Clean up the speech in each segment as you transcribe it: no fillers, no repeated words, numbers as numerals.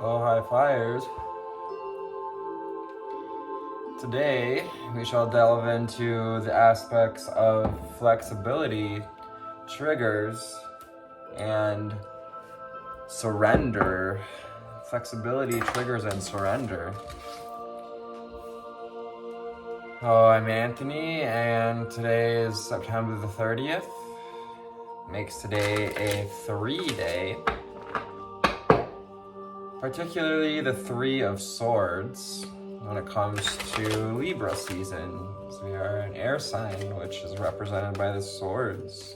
Oh, high flyers. Today, we shall delve into the aspects of flexibility, triggers, and surrender. Flexibility, triggers, and surrender. Oh, I'm Anthony, and today is September the 30th. Makes today a 3-day. Particularly the Three of Swords when it comes to Libra season. So we are an air sign, which is represented by the swords.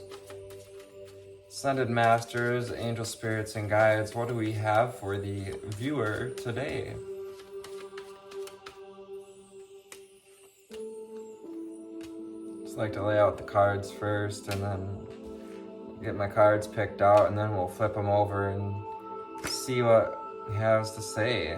Ascended Masters, Angel Spirits, and Guides, what do we have for the viewer today? Just like to lay out the cards first and then get my cards picked out, and then we'll flip them over and see what he has to say.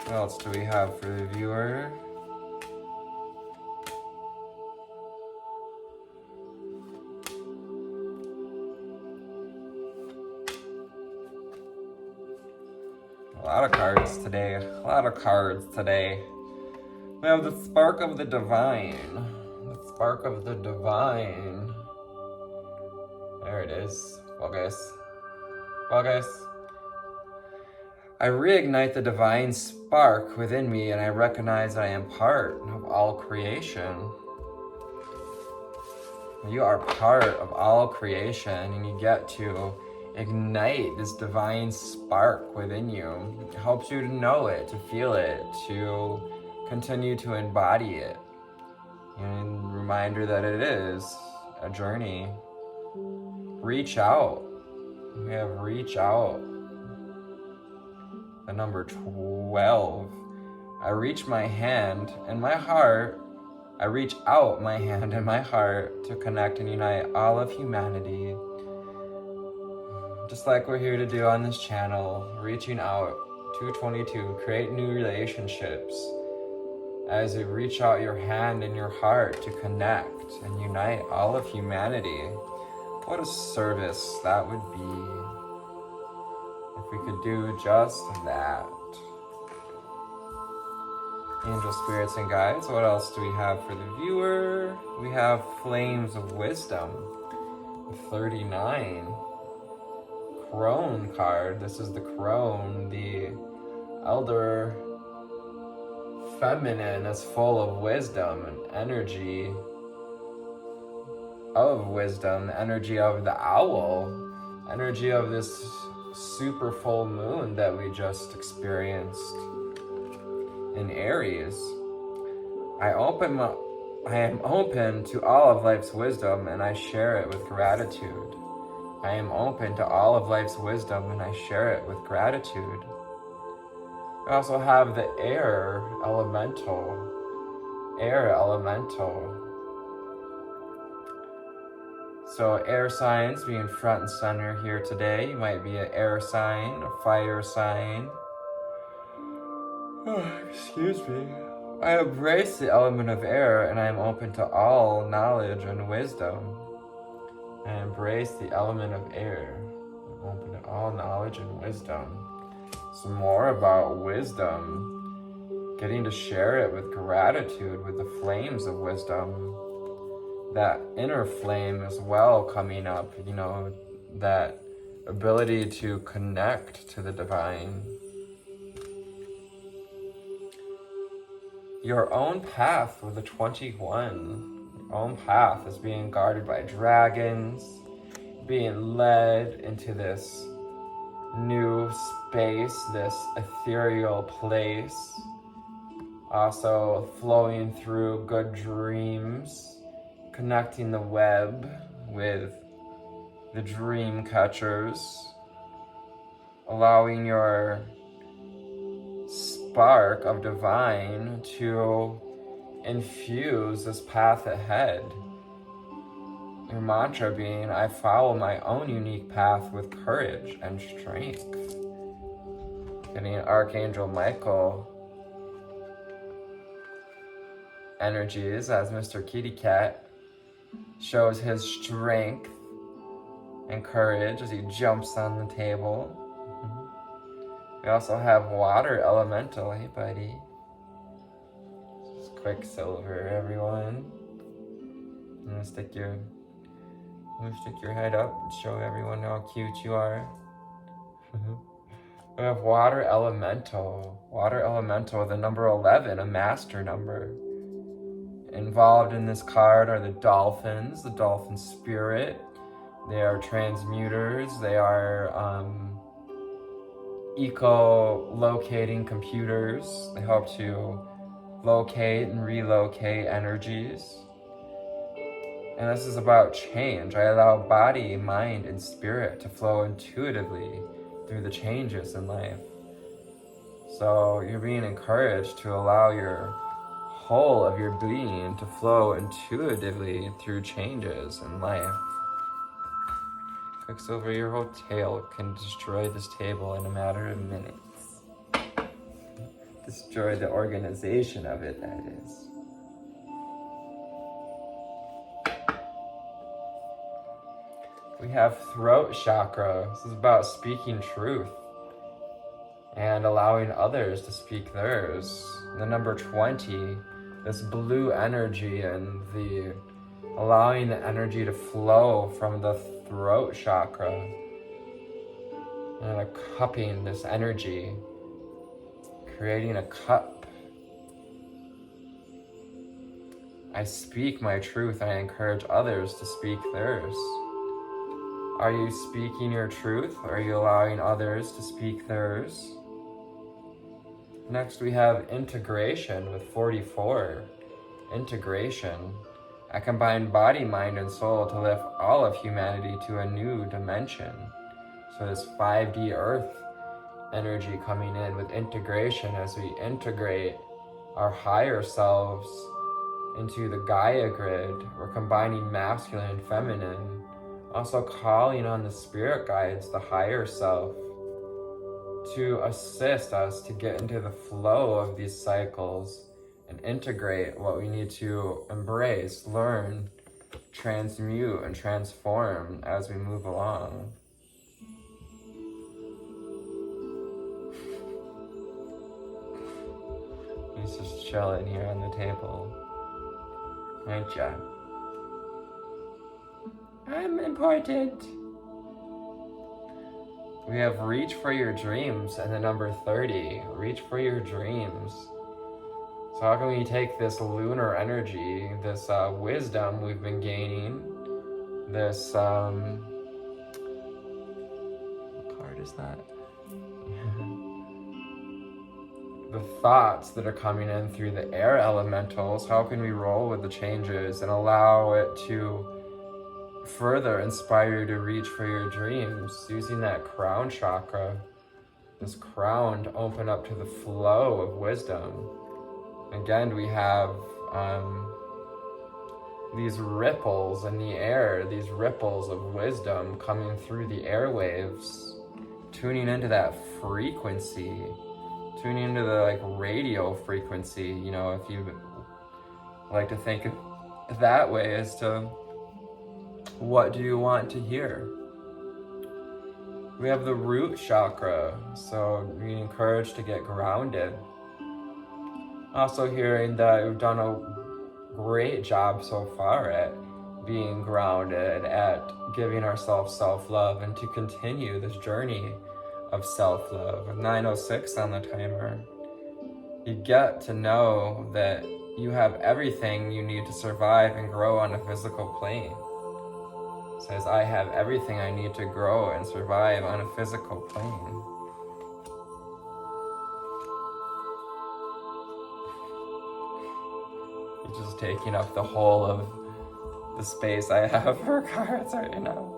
What else do we have for the viewer? A lot of cards today. We have the Spark of the Divine. The Spark of the Divine. There it is. Focus. I reignite the divine spark within me, and I recognize that I am part of all creation. You are part of all creation, and you get to ignite this divine spark within you. It helps you to know it, to feel it, to continue to embody it. And reminder that it is a journey. Reach out. We have reach out. The number 12. I reach my hand and my heart. I reach out my hand and my heart to connect and unite all of humanity. Just like we're here to do on this channel, reaching out, 222, create new relationships. As you reach out your hand and your heart to connect and unite all of humanity. What a service that would be if we could do just that. Angel Spirits and Guides, what else do we have for the viewer? We have Flames of Wisdom, 39. Crone card. This is the crone, the elder feminine is full of wisdom and energy of wisdom, energy of the owl, energy of this super full moon that we just experienced in Aries. I am open to all of life's wisdom, and I share it with gratitude. I am open to all of life's wisdom, and I share it with gratitude. We also have the air elemental. So air signs being front and center here today. You might be an air sign, a fire sign. Excuse me. I embrace the element of air, and I am open to all knowledge and wisdom. I embrace the element of air. I'm open to all knowledge and wisdom. Some more about wisdom. Getting to share it with gratitude, with the flames of wisdom. That inner flame as well coming up, that ability to connect to the divine. Your own path with the 21. Your own path is being guarded by dragons, being led into this new space, this ethereal place. Also flowing through good dreams. Connecting the web with the dream catchers, allowing your spark of divine to infuse this path ahead. Your mantra being, I follow my own unique path with courage and strength. Getting Archangel Michael energies as Mr. Kitty Cat shows his strength and courage as he jumps on the table. We also have water elemental. Hey, buddy. This is Quicksilver, everyone. I'm gonna stick your head up and show everyone how cute you are. We have water elemental. Water elemental, the number 11, a master number. Involved in this card are the dolphins, the dolphin spirit. They are transmuters. They are eco-locating computers. They help to locate and relocate energies. And this is about change. I allow body, mind, and spirit to flow intuitively through the changes in life. So you're being encouraged to allow your whole of your being to flow intuitively through changes in life. Quicksilver, your whole tail can destroy this table in a matter of minutes. Destroy the organization of it, that is. We have throat chakra. This is about speaking truth and allowing others to speak theirs. The number 20, this blue energy and the allowing the energy to flow from the throat chakra and cupping this energy, creating a cup. I speak my truth and I encourage others to speak theirs. Are you speaking your truth? Are you allowing others to speak theirs? Next we have integration with 44. Integration. I combine body, mind, and soul to lift all of humanity to a new dimension. So this 5D Earth energy coming in with integration as we integrate our higher selves into the Gaia grid. We're combining masculine and feminine. Also calling on the spirit guides, the higher self, to assist us to get into the flow of these cycles and integrate what we need to embrace, learn, transmute, and transform as we move along. He's just chilling here on the table. Aren't ya? I'm important. We have reach for your dreams and the number 30. Reach for your dreams. So how can we take this lunar energy, this wisdom we've been gaining, this, what card is that? The thoughts that are coming in through the air elementals, how can we roll with the changes and allow it to further inspire you to reach for your dreams, using that crown chakra, this crown to open up to the flow of wisdom. Again, we have these ripples in the air, these ripples of wisdom coming through the airwaves, tuning into that frequency, tuning into the radio frequency, you know, if you like to think that way as to what do you want to hear? We have the root chakra, so being encouraged to get grounded. Also hearing that you've done a great job so far at being grounded, at giving ourselves self-love, and to continue this journey of self-love. With 9:06 on the timer, you get to know that you have everything you need to survive and grow on a physical plane. It says, I have everything I need to grow and survive on a physical plane. You're just taking up the whole of the space I have for cards right now.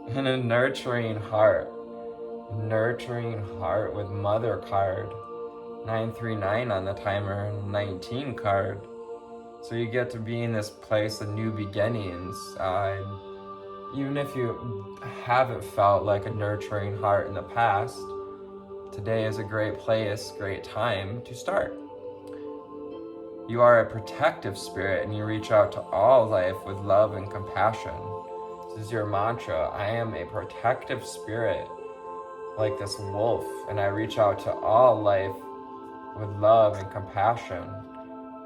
And a nurturing heart. Nurturing heart with mother card. 939 on the timer, 19 card. So you get to be in this place of new beginnings. Even if you haven't felt like a nurturing heart in the past, today is a great place, great time to start. You are a protective spirit, and you reach out to all life with love and compassion. This is your mantra. I am a protective spirit, like this wolf, and I reach out to all life with love and compassion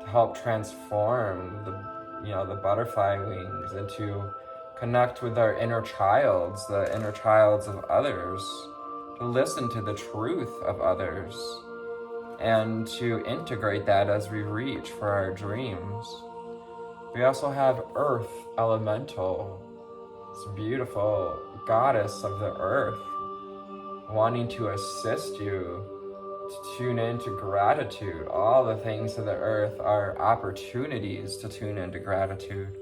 to help transform the butterfly wings and to connect with our inner childs, the inner childs of others, to listen to the truth of others, and to integrate that as we reach for our dreams. We also have Earth Elemental, this beautiful goddess of the earth, wanting to assist you to tune into gratitude. All the things of the earth are opportunities to tune into gratitude.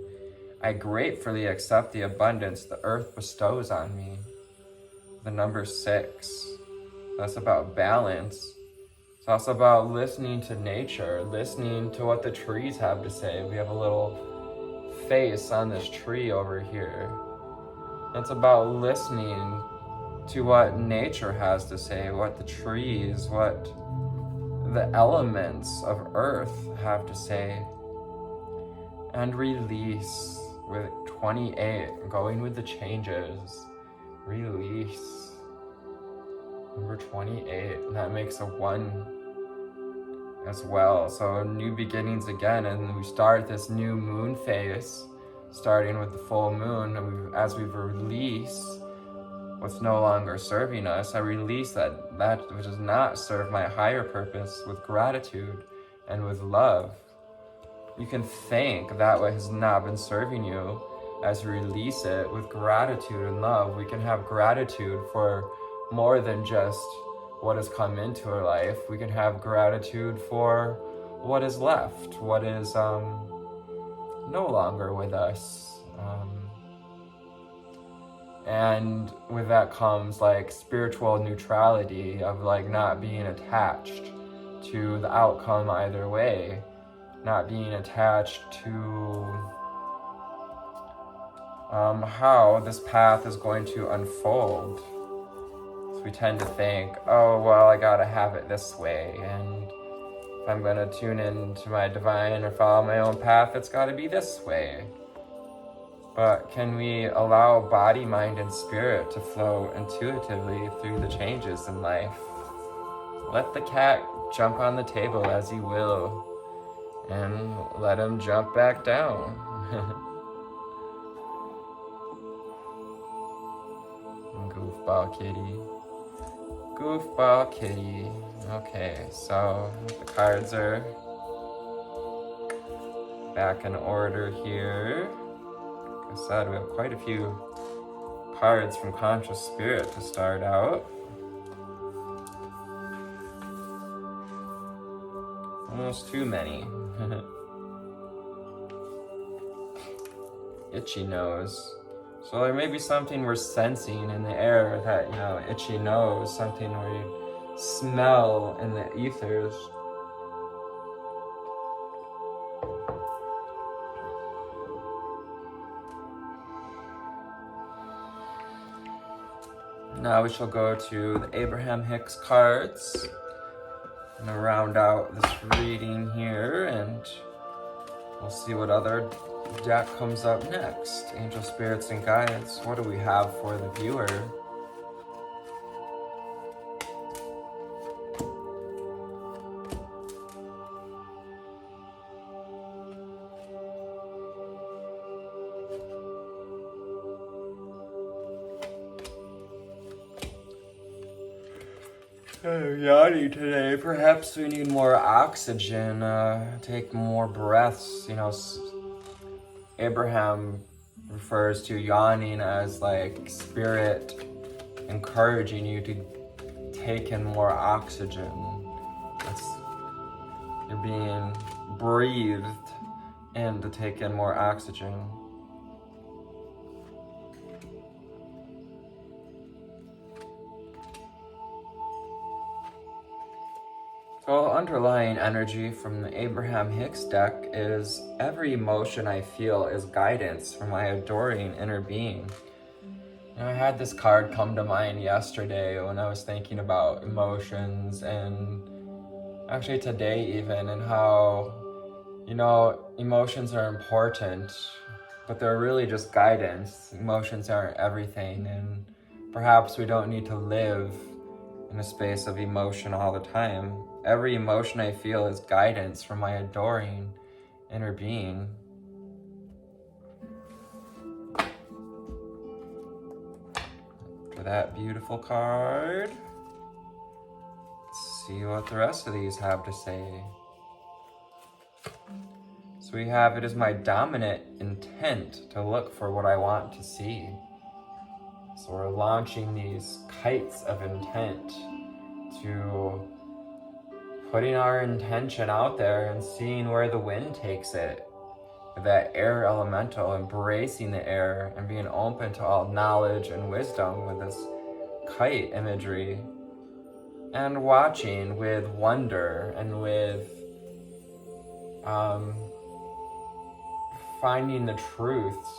I gratefully accept the abundance the earth bestows on me. The number 6, that's about balance. It's also about listening to nature, listening to what the trees have to say. We have a little face on this tree over here. It's about listening to what nature has to say, what the trees, what the elements of earth have to say. And release with 28, going with the changes. Release. Number 28, and that makes a 1 as well. So new beginnings again, and we start this new moon phase, starting with the full moon, and as we release what's no longer serving us, I release that which does not serve my higher purpose with gratitude and with love. You can thank that what has not been serving you as you release it with gratitude and love. We can have gratitude for more than just what has come into our life. We can have gratitude for what is left, what is no longer with us. And with that comes like spiritual neutrality of like not being attached to the outcome either way, not being attached to how this path is going to unfold. So we tend to think, oh, well, I gotta have it this way, and if I'm gonna tune into my divine or follow my own path, it's gotta be this way. But can we allow body, mind, and spirit to flow intuitively through the changes in life? Let the cat jump on the table as he will, and let him jump back down. Goofball kitty. Goofball kitty. Okay, so the cards are back in order here. Like I said, we have quite a few cards from Conscious Spirit to start out. Almost too many. Itchy nose. So there may be something we're sensing in the air that, itchy nose, something we smell in the ethers. Now we shall go to the Abraham Hicks cards. I'm gonna round out this reading here, and we'll see what other deck comes up next. Angel Spirits and Guides. What do we have for the viewer? Yawning today. Perhaps we need more oxygen, take more breaths. Abraham refers to yawning as like spirit encouraging you to take in more oxygen. You're being breathed in to take in more oxygen. So underlying energy from the Abraham Hicks deck is every emotion I feel is guidance from my adoring inner being. I had this card come to mind yesterday when I was thinking about emotions, and actually today even, and how You know, emotions are important, but they're really just guidance. Emotions aren't everything, and perhaps we don't need to live in a space of emotion all the time. Every emotion I feel is guidance from my adoring inner being. For that beautiful card, let's see what the rest of these have to say. So we have, it is my dominant intent to look for what I want to see. So we're launching these kites of intent to putting our intention out there and seeing where the wind takes it. That air elemental, embracing the air and being open to all knowledge and wisdom with this kite imagery, and watching with wonder and with finding the truths,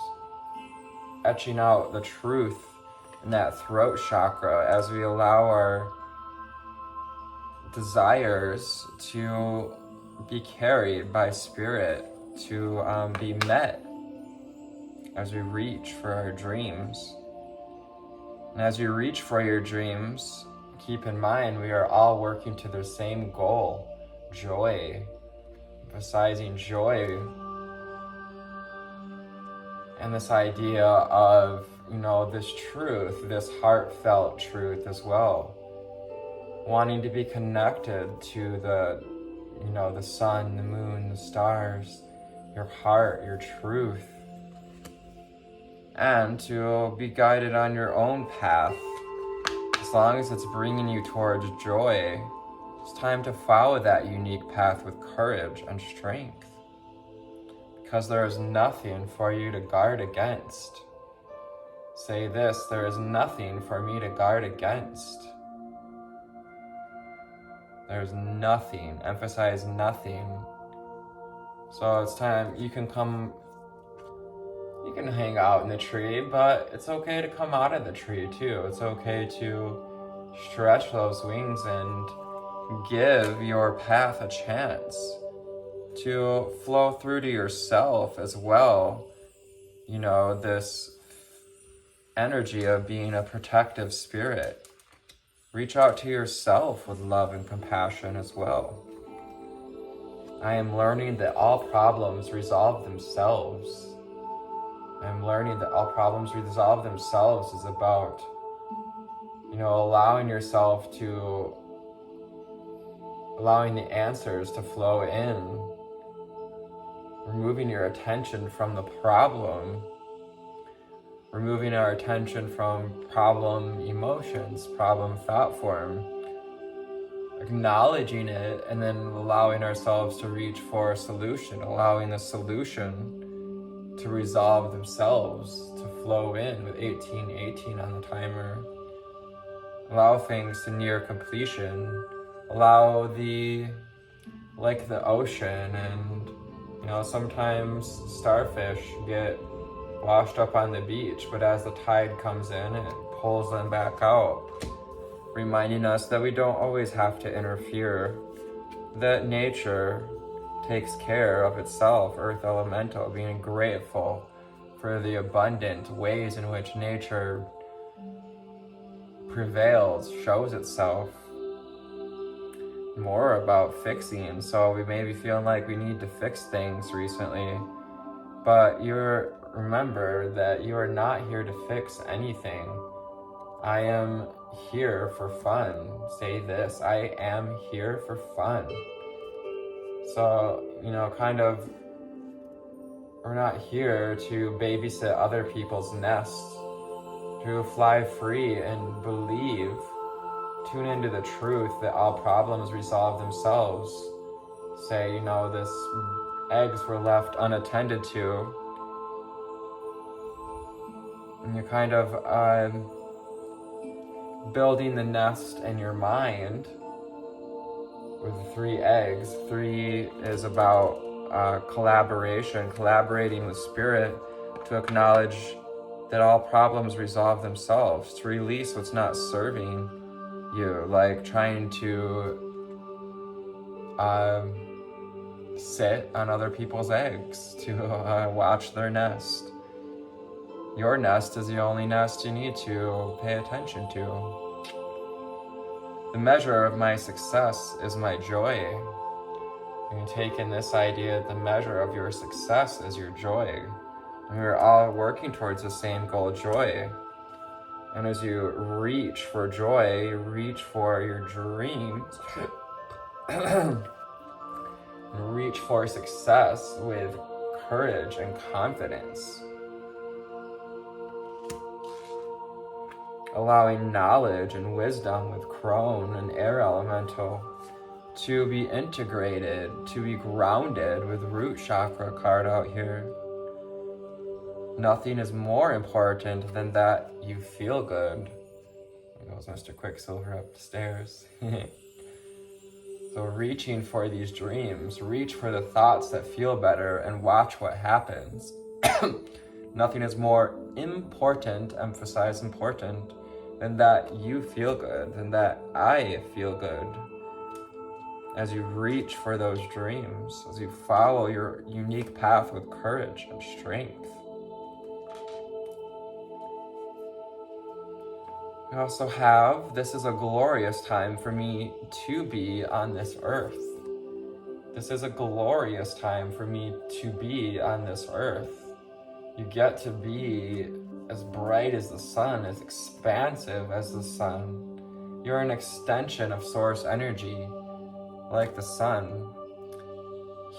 etching out the truth in that throat chakra as we allow our desires to be carried by spirit, to be met as we reach for our dreams. And as you reach for your dreams, keep in mind we are all working to the same goal, joy, emphasizing joy. And this idea of, you know, this truth, this heartfelt truth as well. Wanting to be connected to the, you know, the sun, the moon, the stars, your heart, your truth. And to be guided on your own path. As long as it's bringing you towards joy, it's time to follow that unique path with courage and strength. Because there is nothing for you to guard against. Say this, there is nothing for me to guard against. There's nothing, emphasize nothing. So it's time, you can hang out in the tree, but it's okay to come out of the tree too. It's okay to stretch those wings and give your path a chance to flow through to yourself as well. You know, this energy of being a protective spirit. Reach out to yourself with love and compassion as well. I am learning that all problems resolve themselves. I'm learning that all problems resolve themselves is about, you know, allowing the answers to flow in. Removing your attention from the problem, removing our attention from problem emotions, problem thought form, acknowledging it, and then allowing ourselves to reach for a solution, allowing the solution to resolve themselves, to flow in with 1818 on the timer. Allow things to near completion, allow like the ocean, and you know, sometimes starfish get washed up on the beach, but as the tide comes in, it pulls them back out, reminding us that we don't always have to interfere, that nature takes care of itself, earth elemental, being grateful for the abundant ways in which nature prevails, shows itself. More about fixing, so we may be feeling like we need to fix things recently, but remember that you are not here to fix anything. I am here for fun. Say this, I am here for fun. So, you know, kind of, we're not here to babysit other people's nests, to fly free and believe, tune into the truth that all problems resolve themselves. Say, you know, this eggs were left unattended to, and you're kind of building the nest in your mind with 3 eggs. 3 is about collaborating with spirit to acknowledge that all problems resolve themselves, to release what's not serving you, like trying to sit on other people's eggs, to watch their nest. Your nest is the only nest you need to pay attention to. The measure of my success is my joy. You take in this idea, the measure of your success is your joy. And we're all working towards the same goal, joy. And as you reach for joy, you reach for your dreams, and reach for success with courage and confidence. Allowing knowledge and wisdom with crone and air elemental to be integrated, to be grounded with root chakra card out here. Nothing is more important than that you feel good. There goes Mr. Quicksilver up the stairs. So reaching for these dreams, reach for the thoughts that feel better and watch what happens. Nothing is more important, emphasize important, than that you feel good, than that I feel good. As you reach for those dreams, as you follow your unique path with courage and strength. I also have, this is a glorious time for me to be on this earth. This is a glorious time for me to be on this earth. You get to be as bright as the sun, as expansive as the sun. You're an extension of source energy, like the sun.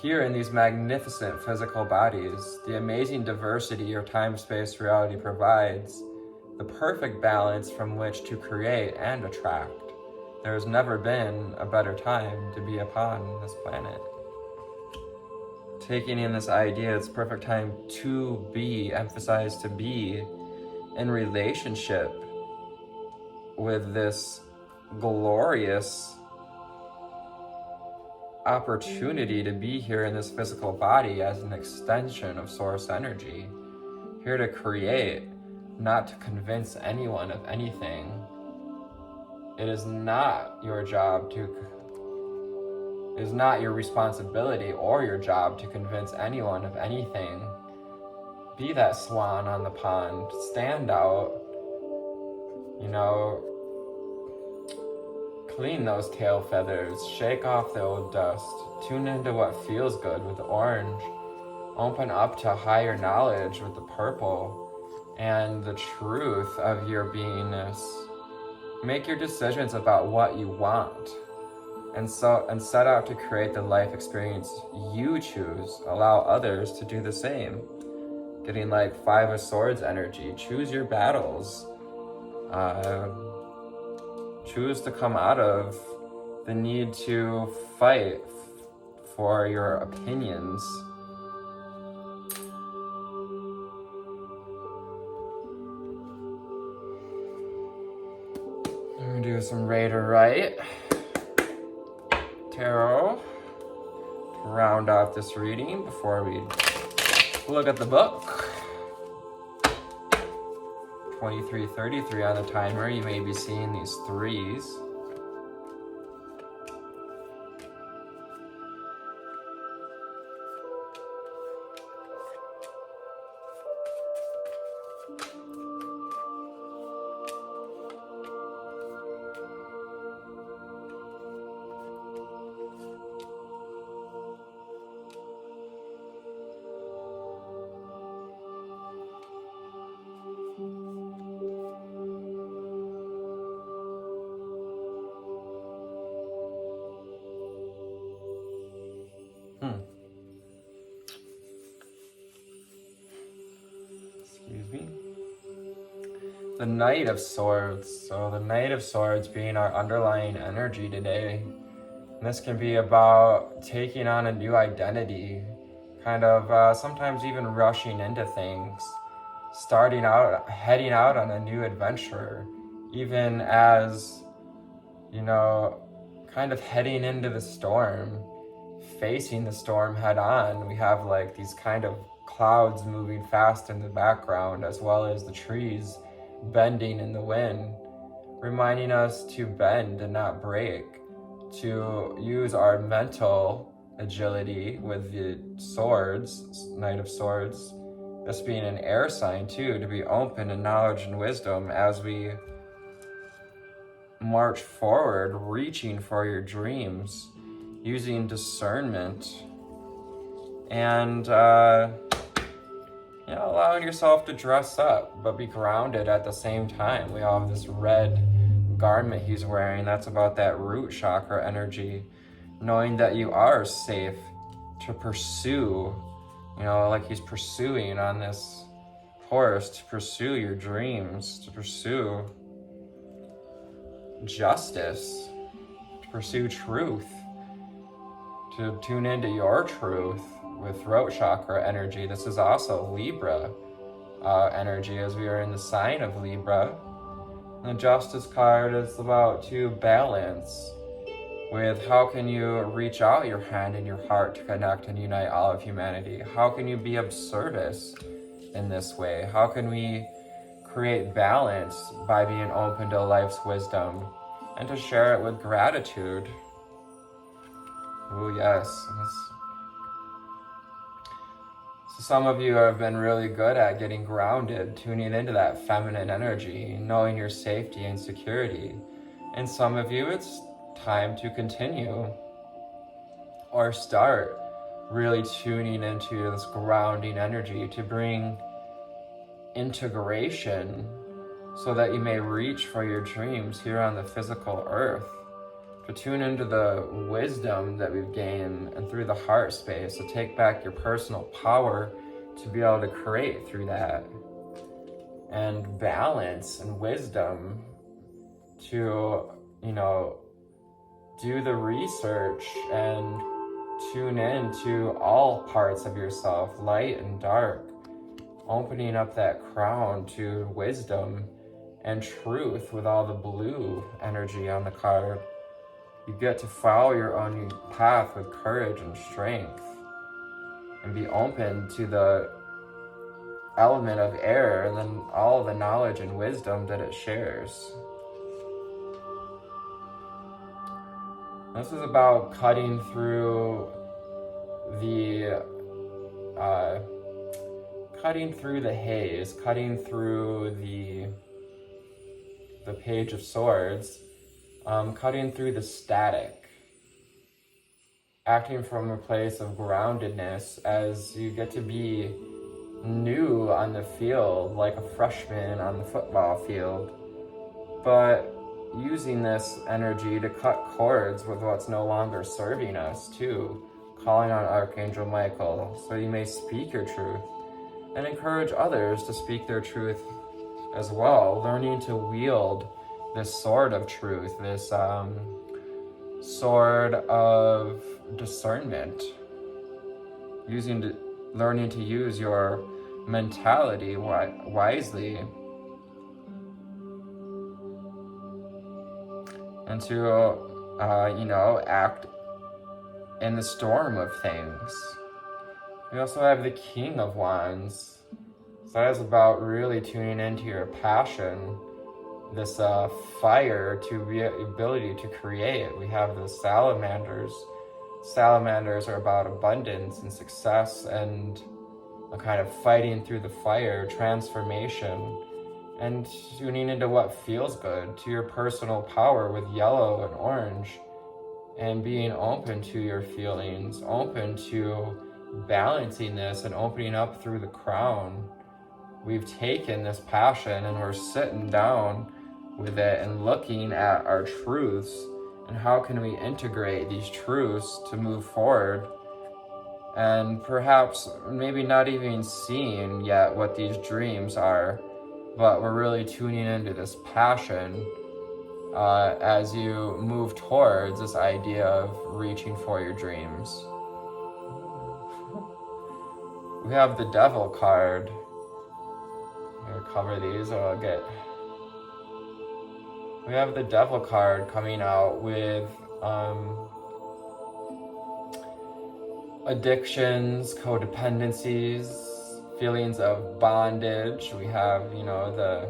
Here in these magnificent physical bodies, the amazing diversity your time-space reality provides, the perfect balance from which to create and attract. There has never been a better time to be upon this planet. Taking in this idea, it's a perfect time to be, emphasize to be, in relationship with this glorious opportunity to be here in this physical body as an extension of source energy. Here to create, not to convince anyone of anything. It is not your job to, it is not your responsibility or your job to convince anyone of anything. Be that swan on the pond, stand out, clean those tail feathers, shake off the old dust, tune into what feels good with the orange, open up to higher knowledge with the purple, and the truth of your beingness. Make your decisions about what you want, and set out to create the life experience you choose. Allow others to do the same. Getting like Five of Swords energy. Choose your battles. Choose to come out of the need to fight for your opinions. I'm gonna do some Raider Right Tarot to round off this reading before we look at the book. 23:33 on the timer. You may be seeing these threes. Excuse me. The Knight of Swords. So the Knight of Swords being our underlying energy today. And this can be about taking on a new identity, kind of sometimes even rushing into things, starting out, heading out on a new adventure, even as, kind of heading into the storm, facing the storm head on. We have like these kind of clouds moving fast in the background, as well as the trees bending in the wind, reminding us to bend and not break, to use our mental agility with the swords, Knight of Swords. This being an air sign too, to be open to knowledge and wisdom as we march forward, reaching for your dreams, using discernment, and allowing yourself to dress up, but be grounded at the same time. We all have this red garment he's wearing. That's about that root chakra energy, knowing that you are safe to pursue, like he's pursuing on this horse, to pursue your dreams, to pursue justice, to pursue truth, to tune into your truth with throat chakra energy. This is also Libra energy, as we are in the sign of Libra. And the Justice card is about to balance with how can you reach out your hand and your heart to connect and unite all of humanity? How can you be of service in this way? How can we create balance by being open to life's wisdom and to share it with gratitude? Oh yes. So some of you have been really good at getting grounded, tuning into that feminine energy, knowing your safety and security. And some of you, it's time to continue or start really tuning into this grounding energy to bring integration so that you may reach for your dreams here on the physical earth, to tune into the wisdom that we've gained and through the heart space, to take back your personal power to be able to create through that, and balance and wisdom to, do the research and tune in to all parts of yourself, light and dark, opening up that crown to wisdom and truth with all the blue energy on the card. You get to follow your own path with courage and strength and be open to the element of air and then all the knowledge and wisdom that it shares. This is about cutting through the haze, cutting through the Page of Swords, cutting through the static, acting from a place of groundedness as you get to be new on the field, like a freshman on the football field, but using this energy to cut cords with what's no longer serving us too, calling on Archangel Michael so you may speak your truth and encourage others to speak their truth as well, learning to wield this sword of truth, this sword of discernment, learning to use your mentality wisely, and to act in the storm of things. We also have the King of Wands. So that is about really tuning into your passion, this fire, to the ability to create. We have the Salamanders. Salamanders are about abundance and success and a kind of fighting through the fire, transformation, and tuning into what feels good, to your personal power with yellow and orange, and being open to your feelings, open to balancing this and opening up through the crown. We've taken this passion and we're sitting down with it and looking at our truths and how can we integrate these truths to move forward, and perhaps maybe not even seeing yet what these dreams are, but we're really tuning into this passion as you move towards this idea of reaching for your dreams. We have the Devil card. I'm gonna cover these or I'll get... We have the Devil card coming out with addictions, codependencies, feelings of bondage. We have, the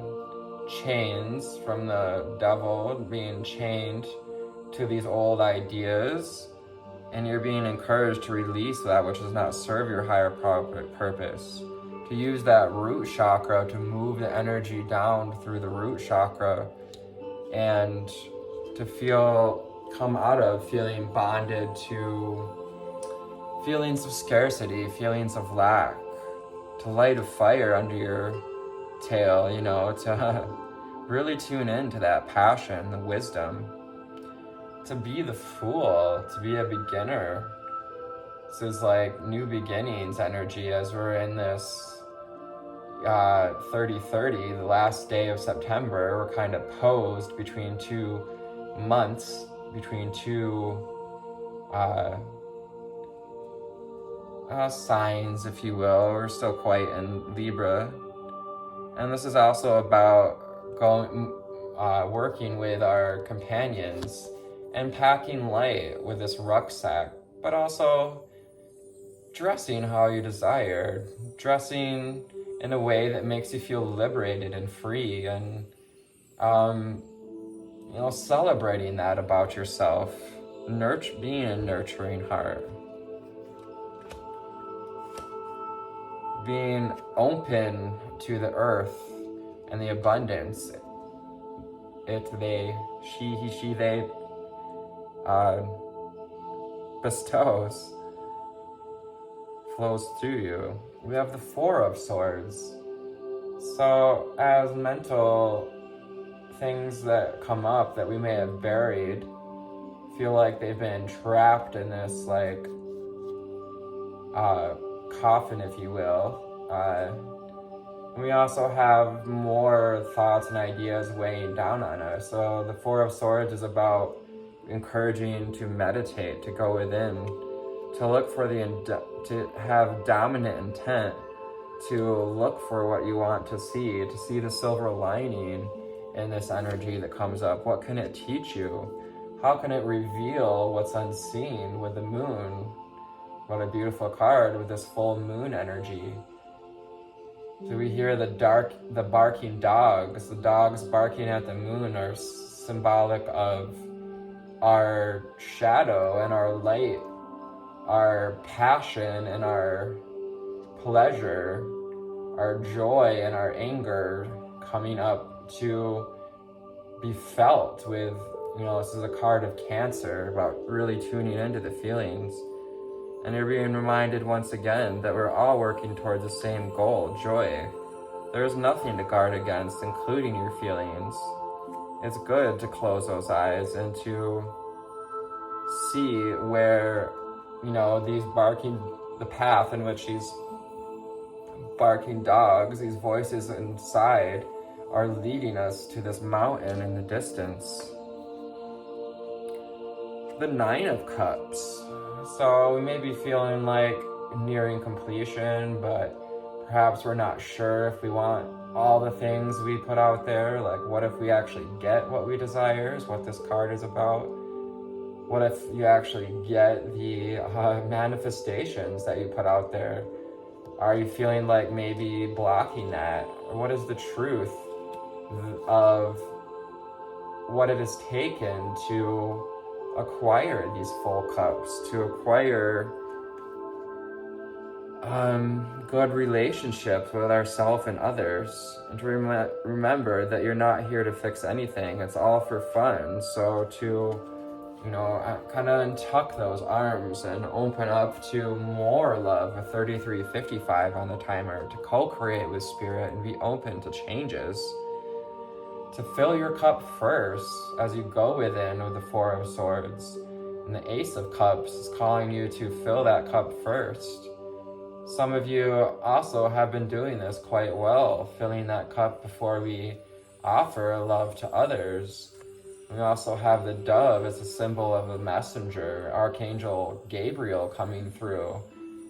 chains from the devil, being chained to these old ideas And you're being encouraged to release that which does not serve your higher purpose. To use that root chakra to move the energy down through the root chakra and to come out of feeling bonded to feelings of scarcity, feelings of lack, to light a fire under your tail, to really tune into that passion, the wisdom, to be the fool, to be a beginner. This is like new beginnings energy as we're in this 30/30, the last day of September. We're kind of posed between 2 months, between two signs, if you will. We're still quite in Libra. And this is also about working with our companions and packing light with this rucksack, but also dressing how you desire, dressing in a way that makes you feel liberated and free, and celebrating that about yourself, being a nurturing heart, being open to the earth and the abundance she, they bestows, flows through you. We have the Four of Swords. So as mental things that come up that we may have buried feel like they've been trapped in this coffin, if you will, we also have more thoughts and ideas weighing down on us. So the Four of Swords is about encouraging to meditate, to go within, to look for to have dominant intent, to look for what you want to see the silver lining in this energy that comes up. What can it teach you? How can it reveal what's unseen with the moon? What a beautiful card with this full moon energy. So we hear the barking dogs. The dogs barking at the moon are symbolic of our shadow and our light, our passion and our pleasure, our joy and our anger coming up to be felt with, this is a card of Cancer, about really tuning into the feelings. And you're being reminded once again that we're all working towards the same goal, joy. There's nothing to guard against, including your feelings. It's good to close those eyes and to see where, the path in which these barking dogs, these voices inside, are leading us to this mountain in the distance. The Nine of Cups. So we may be feeling like nearing completion, but perhaps we're not sure if we want all the things we put out there. Like, what if we actually get what we desire, is what this card is about? What if you actually get the manifestations that you put out there? Are you feeling like maybe blocking that? Or what is the truth of what it has taken to acquire these full cups, to acquire good relationships with ourselves and others, and to remember that you're not here to fix anything. It's all for fun. So to kind of untuck those arms and open up to more love, with 3355 on the timer, to co-create with spirit and be open to changes. To fill your cup first as you go within with the Four of Swords. And the Ace of Cups is calling you to fill that cup first. Some of you also have been doing this quite well, filling that cup before we offer love to others. We also have the dove as a symbol of a messenger, Archangel Gabriel coming through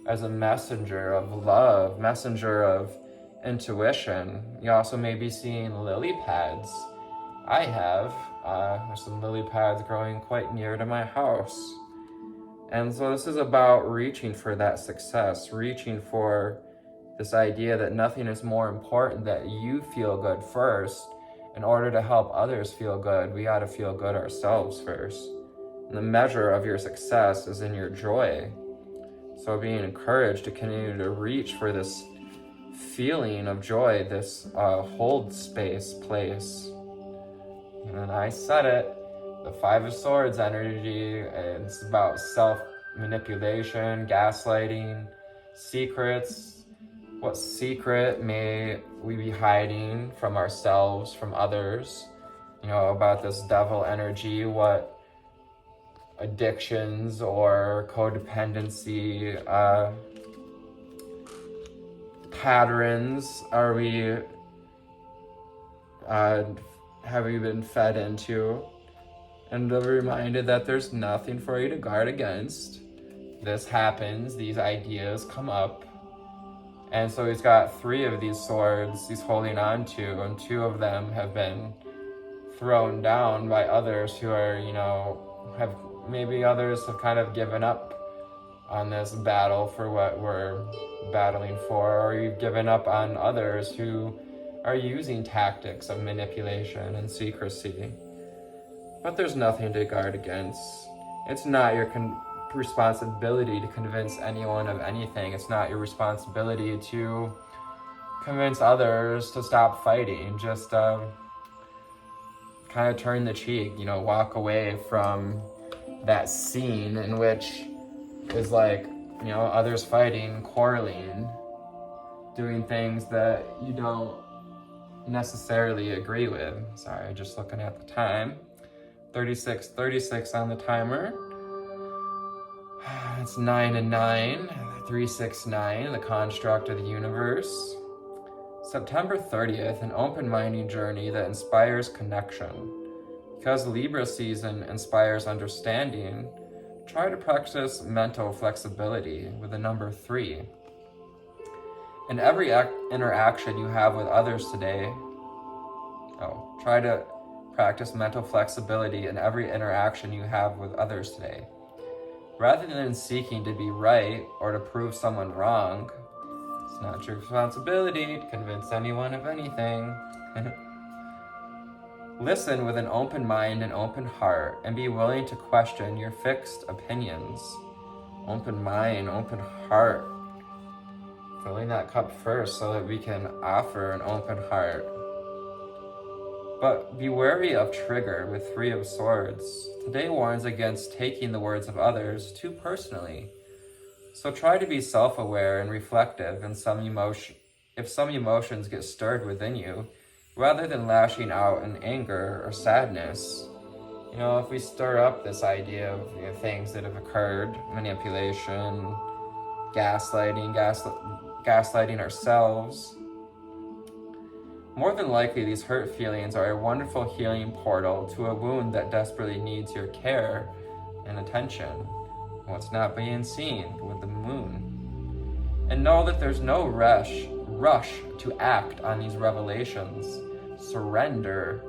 as a messenger of love, messenger of intuition. You also may be seeing lily pads. I have. There's some lily pads growing quite near to my house. And so this is about reaching for that success, reaching for this idea that nothing is more important, that you feel good first. In order to help others feel good, we got to feel good ourselves first. The measure of your success is in your joy. So being encouraged to continue to reach for this feeling of joy, this hold space place. And I said it, the Five of Swords energy, it's about self-manipulation, gaslighting, secrets. What secret may we be hiding from ourselves, from others? You know, about this devil energy, what addictions or codependency patterns are we have we been fed into? And I'm reminded that there's nothing for you to guard against. This happens, these ideas come up. And so he's got 3 of these swords he's holding on to, and 2 of them have been thrown down by others who are, you know, maybe others have kind of given up on this battle for what we're battling for, or you've given up on others who are using tactics of manipulation and secrecy. But there's nothing to guard against. It's not your responsibility to convince anyone of anything. It's not your responsibility to convince others to stop fighting. Just kind of turn the cheek, you know, walk away from that scene in which is like, you know, others fighting, quarreling, doing things that you don't necessarily agree with. Sorry, just looking at the time. 36 on the timer. It's 9 and 9, 369, the construct of the universe. September 30th, an open-minded journey that inspires connection. Because Libra season inspires understanding, try to practice mental flexibility with the number 3. In every interaction you have with others today, try to practice mental flexibility in every interaction you have with others today. Rather than seeking to be right or to prove someone wrong, it's not your responsibility to convince anyone of anything. Listen with an open mind and open heart, and be willing to question your fixed opinions. Open mind, open heart. Filling that cup first so that we can offer an open heart. But be wary of trigger with 3 of Swords. Today warns against taking the words of others too personally. So try to be self-aware and reflective if some emotions get stirred within you, rather than lashing out in anger or sadness. You know, if we stir up this idea of, you know, things that have occurred, manipulation, gaslighting ourselves, more than likely, these hurt feelings are a wonderful healing portal to a wound that desperately needs your care and attention. What's not being seen with the moon. And know that there's no rush to act on these revelations. Surrender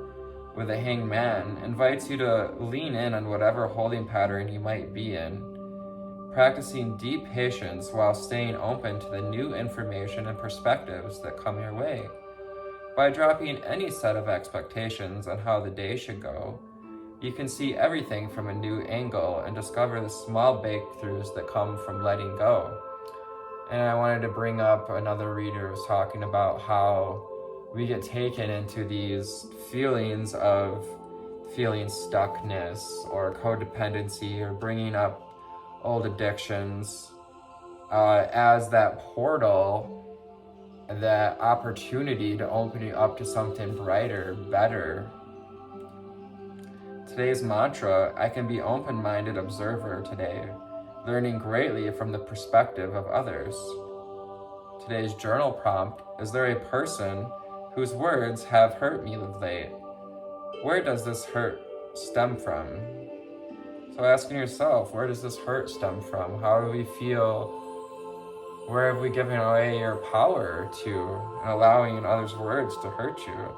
with the Hanged Man invites you to lean in on whatever holding pattern you might be in, practicing deep patience while staying open to the new information and perspectives that come your way. By dropping any set of expectations on how the day should go, you can see everything from a new angle and discover the small breakthroughs that come from letting go. And I wanted to bring up another reader who was talking about how we get taken into these feelings of feeling stuckness or codependency or bringing up old addictions as that portal, that opportunity to open you up to something brighter, better. Today's mantra, I can be open-minded observer today, learning greatly from the perspective of others. Today's journal prompt, is there a person whose words have hurt me of late? Where does this hurt stem from? So asking yourself, where does this hurt stem from? How do we feel? Where have we given away your power to, and allowing others' words to hurt you?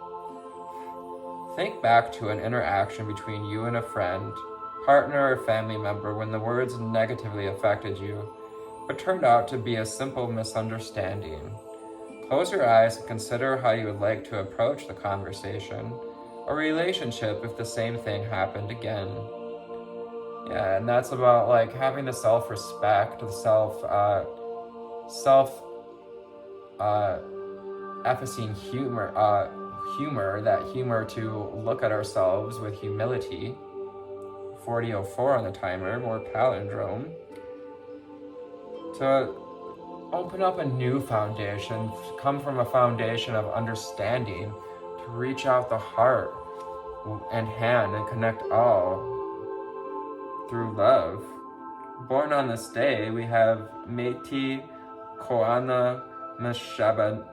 Think back to an interaction between you and a friend, partner, or family member when the words negatively affected you, but turned out to be a simple misunderstanding. Close your eyes and consider how you would like to approach the conversation or relationship if the same thing happened again. Yeah, and that's about like having the self-respect, the self-effacing humor to look at ourselves with humility. 40:04 on the timer, more palindrome. To open up a new foundation, come from a foundation of understanding, to reach out the heart and hand and connect all through love. Born on this day, we have Métis Koana Mashabane,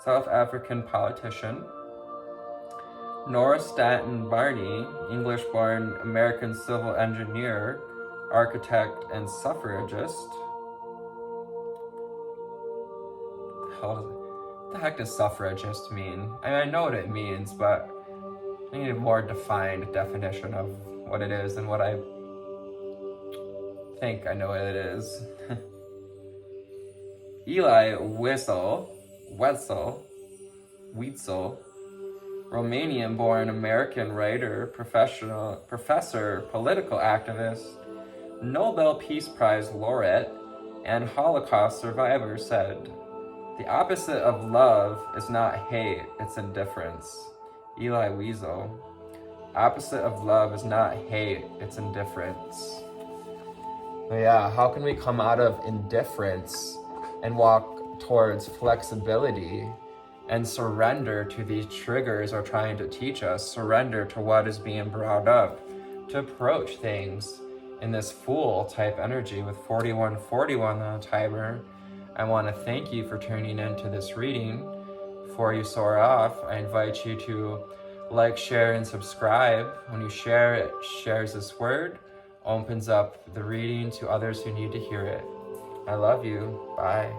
South African politician. Nora Stanton Barney, English-born American civil engineer, architect, and suffragist. What the heck does suffragist mean? I know what it means, but I need a more defined definition of what it is than what I think I know what it is. Elie Wiesel, Romanian-born American writer, professor, political activist, Nobel Peace Prize laureate, and Holocaust survivor, said, "The opposite of love is not hate, it's indifference." Elie Wiesel. Opposite of love is not hate, it's indifference. But yeah, how can we come out of indifference and walk towards flexibility and surrender to these triggers are trying to teach us, surrender to what is being brought up, to approach things in this Fool type energy with 4141 on the timer. I want to thank you for tuning into this reading. Before you soar off, I invite you to like, share, and subscribe. When you share, it shares this word, opens up the reading to others who need to hear it. I love you. Bye.